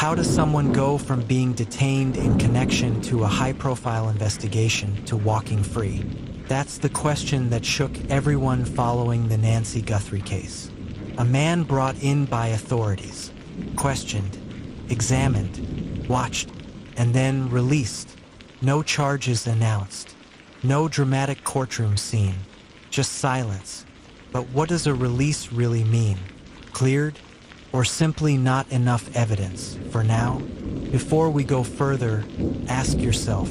How does someone go from being detained in connection to a high-profile investigation to walking free? That's the question that shook everyone following the Nancy Guthrie case. A man brought in by authorities, questioned, examined, watched, and then released. No charges announced. No dramatic courtroom scene. Just silence. But what does a release really mean? Cleared? Or simply not enough evidence for now? Before we go further, ask yourself,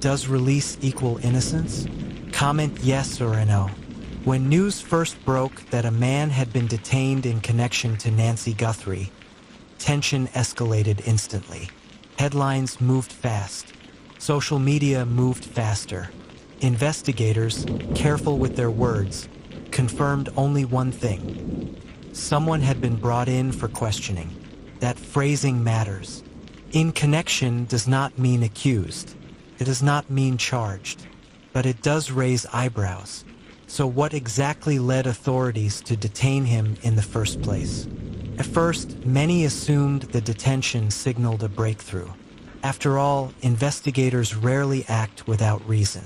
does release equal innocence? Comment yes or no. When news first broke that a man had been detained in connection to Nancy Guthrie, tension escalated instantly. Headlines moved fast. Social media moved faster. Investigators, careful with their words, confirmed only one thing. Someone had been brought in for questioning. That phrasing matters. In connection does not mean accused. It does not mean charged. But it does raise eyebrows. So what exactly led authorities to detain him in the first place? At first, many assumed the detention signaled a breakthrough. After all, investigators rarely act without reason.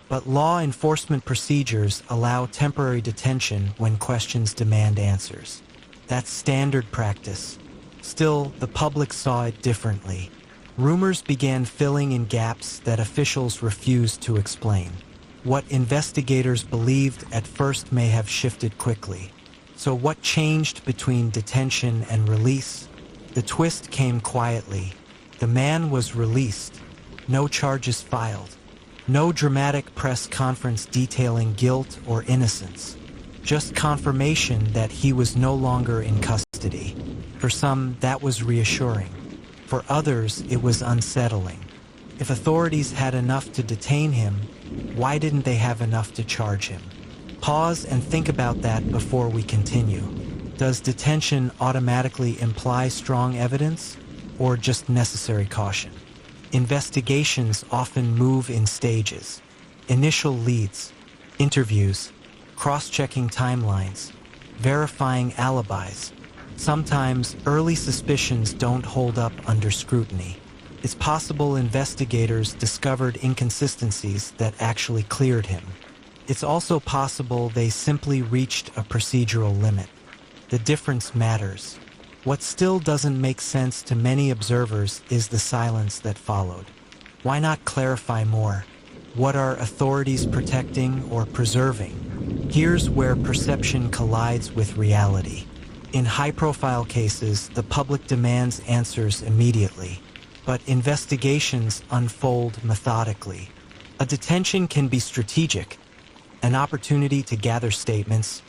But law enforcement procedures allow temporary detention when questions demand answers. That's standard practice. Still, the public saw it differently. Rumors began filling in gaps that officials refused to explain. What investigators believed at first may have shifted quickly. So what changed between detention and release? The twist came quietly. The man was released. No charges filed. No dramatic press conference detailing guilt or innocence. Just confirmation that he was no longer in custody. For some, that was reassuring. For others, it was unsettling. If authorities had enough to detain him, why didn't they have enough to charge him? Pause and think about that before we continue. Does detention automatically imply strong evidence, or just necessary caution? Investigations often move in stages. Initial leads, interviews, cross-checking timelines, verifying alibis. Sometimes early suspicions don't hold up under scrutiny. It's possible investigators discovered inconsistencies that actually cleared him. It's also possible they simply reached a procedural limit. The difference matters. What still doesn't make sense to many observers is the silence that followed. Why not clarify more? What are authorities protecting or preserving? Here's where perception collides with reality. In high-profile cases, the public demands answers immediately, but investigations unfold methodically. A detention can be strategic, an opportunity to gather statements,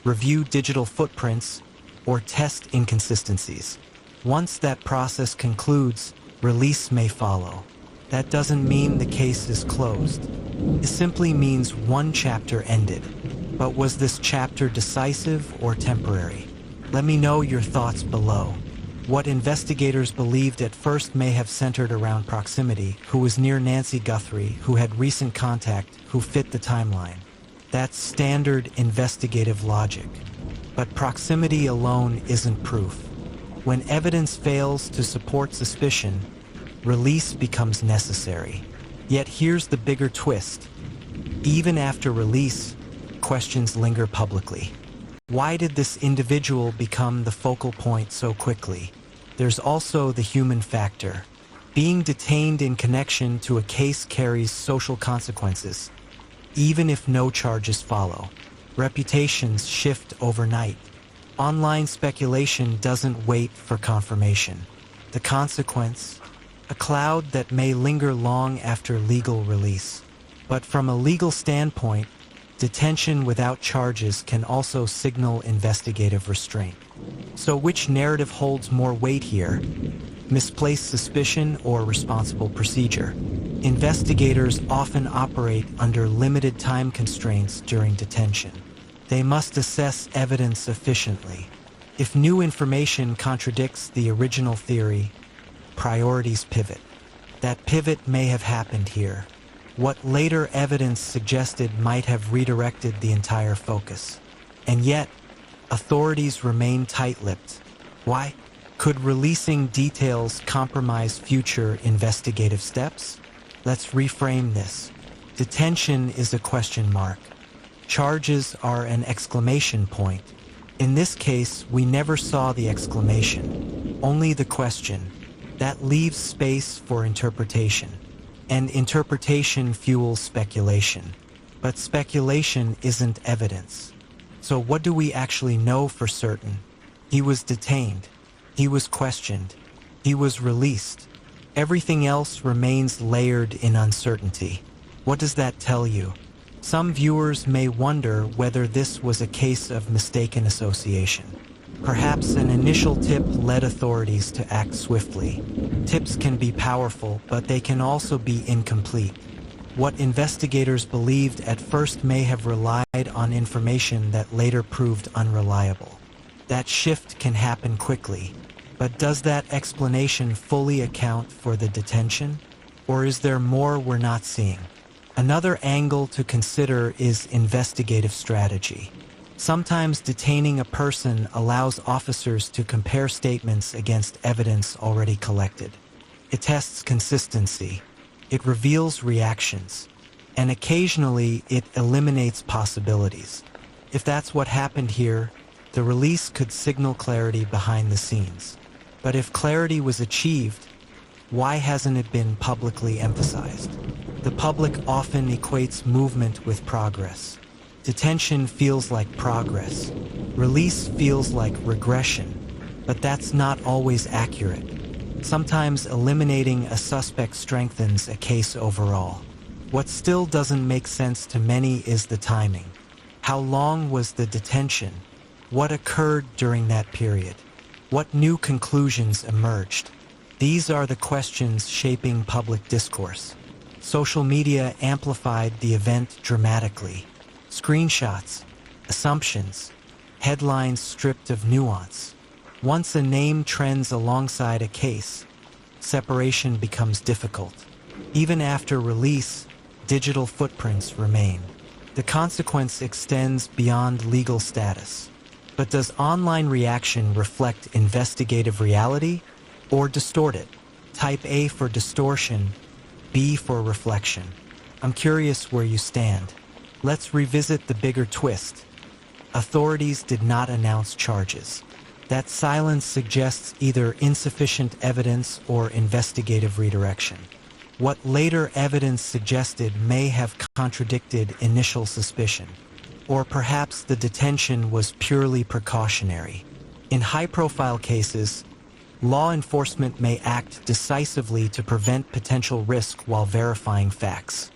review digital footprints, or test inconsistencies. Once that process concludes, release may follow. That doesn't mean the case is closed. It simply means one chapter ended. But was this chapter decisive or temporary? Let me know your thoughts below. What investigators believed at first may have centered around proximity, who was near Nancy Guthrie, who had recent contact, who fit the timeline. That's standard investigative logic. But proximity alone isn't proof. When evidence fails to support suspicion, release becomes necessary. Yet here's the bigger twist. Even after release, questions linger publicly. Why did this individual become the focal point so quickly? There's also the human factor. Being detained in connection to a case carries social consequences, even if no charges follow. Reputations shift overnight. Online speculation doesn't wait for confirmation. The consequence? A cloud that may linger long after legal release. But from a legal standpoint, detention without charges can also signal investigative restraint. So which narrative holds more weight here? Misplaced suspicion or responsible procedure? Investigators often operate under limited time constraints during detention. They must assess evidence efficiently. If new information contradicts the original theory, priorities pivot. That pivot may have happened here. What later evidence suggested might have redirected the entire focus. And yet, authorities remain tight-lipped. Why? Could releasing details compromise future investigative steps? Let's reframe this. Detention is a question mark. Charges are an exclamation point. In this case, we never saw the exclamation, only the question. That leaves space for interpretation. And interpretation fuels speculation. But speculation isn't evidence. So what do we actually know for certain? He was detained. He was questioned. He was released. Everything else remains layered in uncertainty. What does that tell you? Some viewers may wonder whether this was a case of mistaken association. Perhaps an initial tip led authorities to act swiftly. Tips can be powerful, but they can also be incomplete. What investigators believed at first may have relied on information that later proved unreliable. That shift can happen quickly, but does that explanation fully account for the detention? Or is there more we're not seeing? Another angle to consider is investigative strategy. Sometimes detaining a person allows officers to compare statements against evidence already collected. It tests consistency. It reveals reactions, and occasionally it eliminates possibilities. If that's what happened here, the release could signal clarity behind the scenes. But if clarity was achieved, why hasn't it been publicly emphasized? The public often equates movement with progress. Detention feels like progress. Release feels like regression. But that's not always accurate. Sometimes eliminating a suspect strengthens a case overall. What still doesn't make sense to many is the timing. How long was the detention? What occurred during that period? What new conclusions emerged? These are the questions shaping public discourse. Social media amplified the event dramatically. Screenshots, assumptions, headlines stripped of nuance. Once a name trends alongside a case, separation becomes difficult. Even after release, digital footprints remain. The consequence extends beyond legal status. But does online reaction reflect investigative reality or distort it? Type A for distortion, B for reflection. I'm curious where you stand. Let's revisit the bigger twist. Authorities did not announce charges. That silence suggests either insufficient evidence or investigative redirection. What later evidence suggested may have contradicted initial suspicion. Or perhaps the detention was purely precautionary. In high-profile cases, law enforcement may act decisively to prevent potential risk while verifying facts.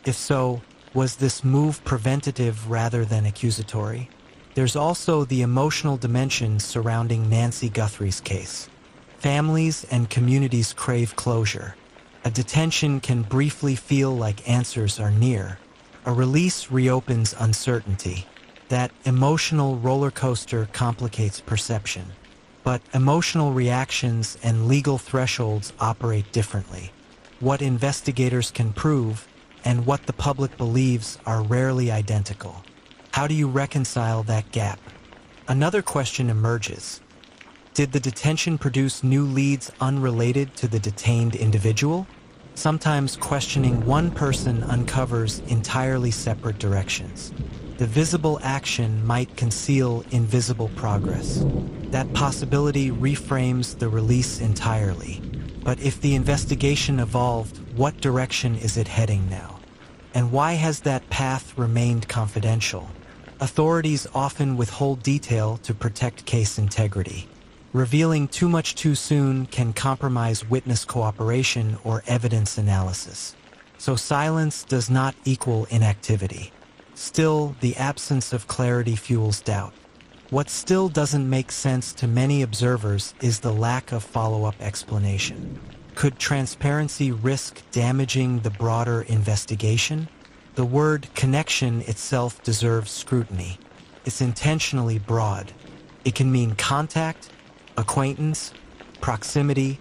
If so, was this move preventative rather than accusatory? There's also the emotional dimension surrounding Nancy Guthrie's case. Families and communities crave closure. A detention can briefly feel like answers are near. A release reopens uncertainty. That emotional roller coaster complicates perception. But emotional reactions and legal thresholds operate differently. What investigators can prove and what the public believes are rarely identical. How do you reconcile that gap? Another question emerges. Did the detention produce new leads unrelated to the detained individual? Sometimes questioning one person uncovers entirely separate directions. The visible action might conceal invisible progress. That possibility reframes the release entirely. But if the investigation evolved, what direction is it heading now? And why has that path remained confidential? Authorities often withhold detail to protect case integrity. Revealing too much too soon can compromise witness cooperation or evidence analysis. So silence does not equal inactivity. Still, the absence of clarity fuels doubt. What still doesn't make sense to many observers is the lack of follow-up explanation. Could transparency risk damaging the broader investigation? The word connection itself deserves scrutiny. It's intentionally broad. It can mean contact, acquaintance, proximity,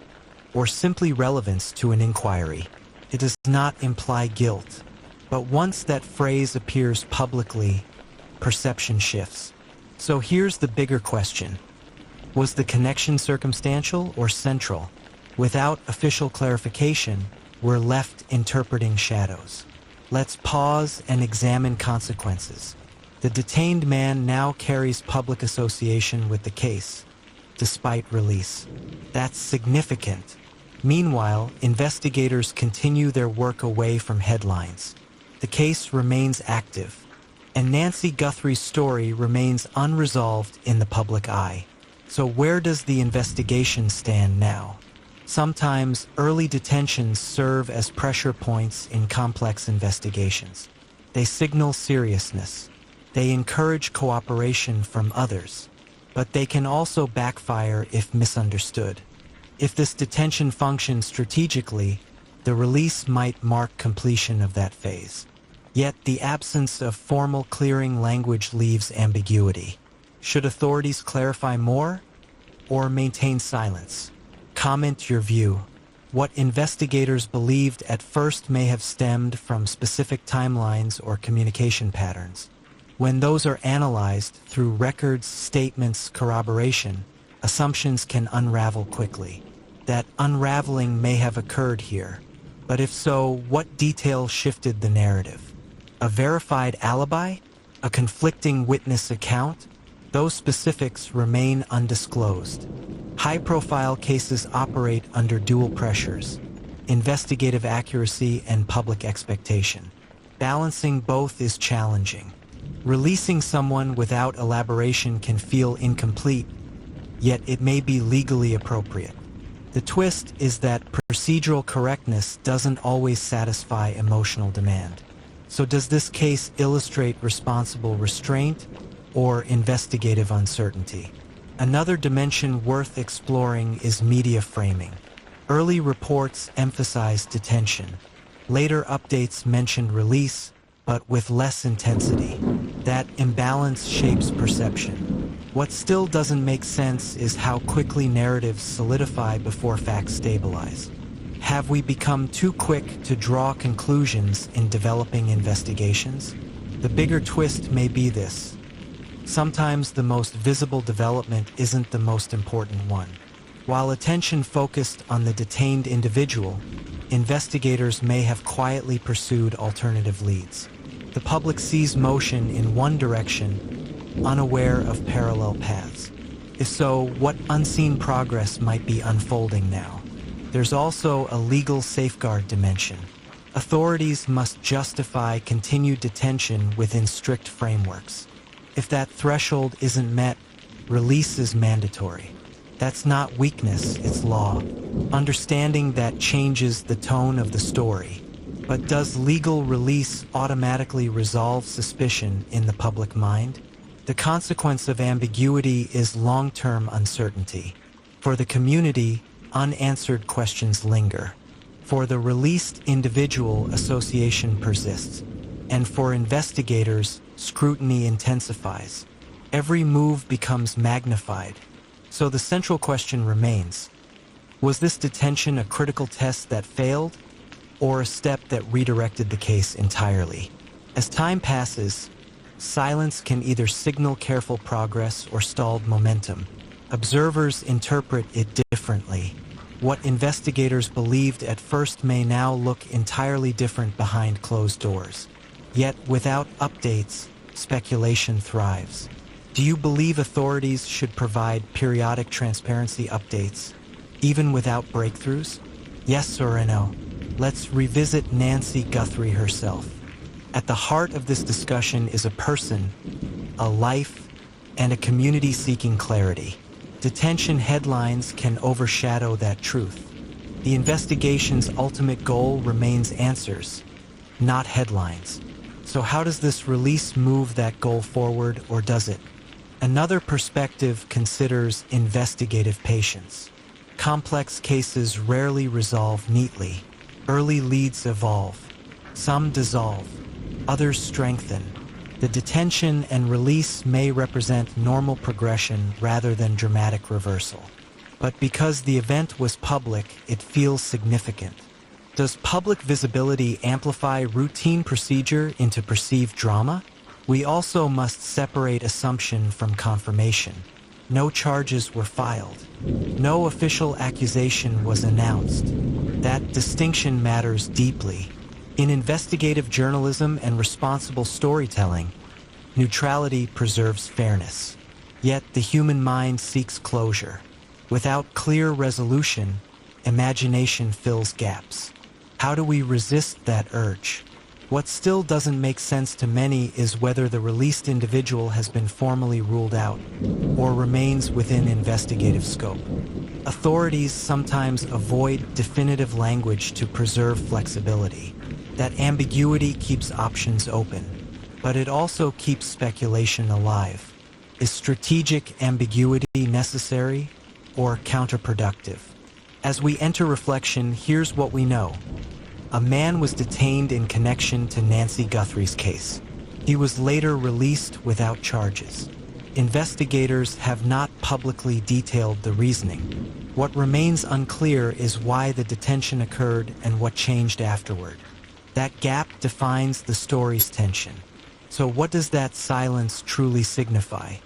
or simply relevance to an inquiry. It does not imply guilt. But once that phrase appears publicly, perception shifts. So here's the bigger question. Was the connection circumstantial or central? Without official clarification, we're left interpreting shadows. Let's pause and examine consequences. The detained man now carries public association with the case, despite release. That's significant. Meanwhile, investigators continue their work away from headlines. The case remains active, and Nancy Guthrie's story remains unresolved in the public eye. So where does the investigation stand now? Sometimes early detentions serve as pressure points in complex investigations. They signal seriousness. They encourage cooperation from others, but they can also backfire if misunderstood. If this detention functions strategically, the release might mark completion of that phase. Yet the absence of formal clearing language leaves ambiguity. Should authorities clarify more or maintain silence? Comment your view. What investigators believed at first may have stemmed from specific timelines or communication patterns. When those are analyzed through records, statements, corroboration, assumptions can unravel quickly. That unraveling may have occurred here, but if so, what detail shifted the narrative? A verified alibi? A conflicting witness account? Those specifics remain undisclosed. High-profile cases operate under dual pressures: investigative accuracy and public expectation. Balancing both is challenging. Releasing someone without elaboration can feel incomplete, yet it may be legally appropriate. The twist is that procedural correctness doesn't always satisfy emotional demand. So does this case illustrate responsible restraint or investigative uncertainty? Another dimension worth exploring is media framing. Early reports emphasized detention. Later updates mentioned release, but with less intensity. That imbalance shapes perception. What still doesn't make sense is how quickly narratives solidify before facts stabilize. Have we become too quick to draw conclusions in developing investigations? The bigger twist may be this: sometimes the most visible development isn't the most important one. While attention focused on the detained individual, investigators may have quietly pursued alternative leads. The public sees motion in one direction, unaware of parallel paths. If so, what unseen progress might be unfolding now? There's also a legal safeguard dimension. Authorities must justify continued detention within strict frameworks. If that threshold isn't met, release is mandatory. That's not weakness, it's law. Understanding that changes the tone of the story. But does legal release automatically resolve suspicion in the public mind? The consequence of ambiguity is long-term uncertainty. For the community, unanswered questions linger. For the released individual, association persists. And for investigators, scrutiny intensifies. Every move becomes magnified. So the central question remains: was this detention a critical test that failed, or a step that redirected the case entirely? As time passes, silence can either signal careful progress or stalled momentum. Observers interpret it differently. What investigators believed at first may now look entirely different behind closed doors. Yet, without updates, speculation thrives. Do you believe authorities should provide periodic transparency updates, even without breakthroughs? Yes or a no? Let's revisit Nancy Guthrie herself. At the heart of this discussion is a person, a life, and a community seeking clarity. Detention headlines can overshadow that truth. The investigation's ultimate goal remains answers, not headlines. So how does this release move that goal forward, or does it? Another perspective considers investigative patience. Complex cases rarely resolve neatly. Early leads evolve. Some dissolve. Others strengthen. The detention and release may represent normal progression rather than dramatic reversal. But because the event was public, it feels significant. Does public visibility amplify routine procedure into perceived drama? We also must separate assumption from confirmation. no charges were filed. No official accusation was announced. That distinction matters deeply. In investigative journalism and responsible storytelling, neutrality preserves fairness. Yet the human mind seeks closure. Without clear resolution, imagination fills gaps. How do we resist that urge? What still doesn't make sense to many is whether the released individual has been formally ruled out or remains within investigative scope. Authorities sometimes avoid definitive language to preserve flexibility. That ambiguity keeps options open, but it also keeps speculation alive. Is strategic ambiguity necessary or counterproductive? As we enter reflection, here's what we know. A man was detained in connection to Nancy Guthrie's case. He was later released without charges. Investigators have not publicly detailed the reasoning. What remains unclear is why the detention occurred and what changed afterward. That gap defines the story's tension. So what does that silence truly signify?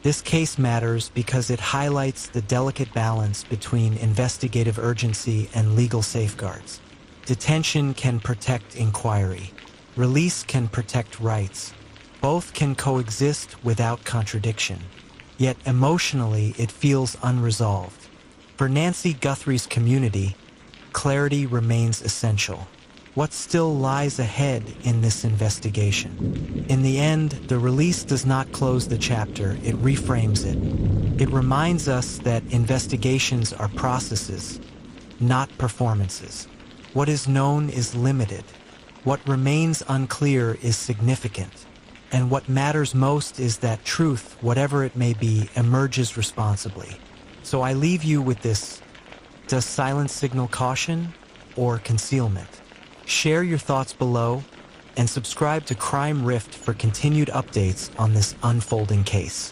This case matters because it highlights the delicate balance between investigative urgency and legal safeguards. Detention can protect inquiry. Release can protect rights. Both can coexist without contradiction. Yet emotionally, it feels unresolved. For Nancy Guthrie's community, clarity remains essential. What still lies ahead in this investigation? In the end, the release does not close the chapter, it reframes it. It reminds us that investigations are processes, not performances. What is known is limited. What remains unclear is significant. And what matters most is that truth, whatever it may be, emerges responsibly. So I leave you with this. Does silence signal caution or concealment? Share your thoughts below and subscribe to Crime Rift for continued updates on this unfolding case.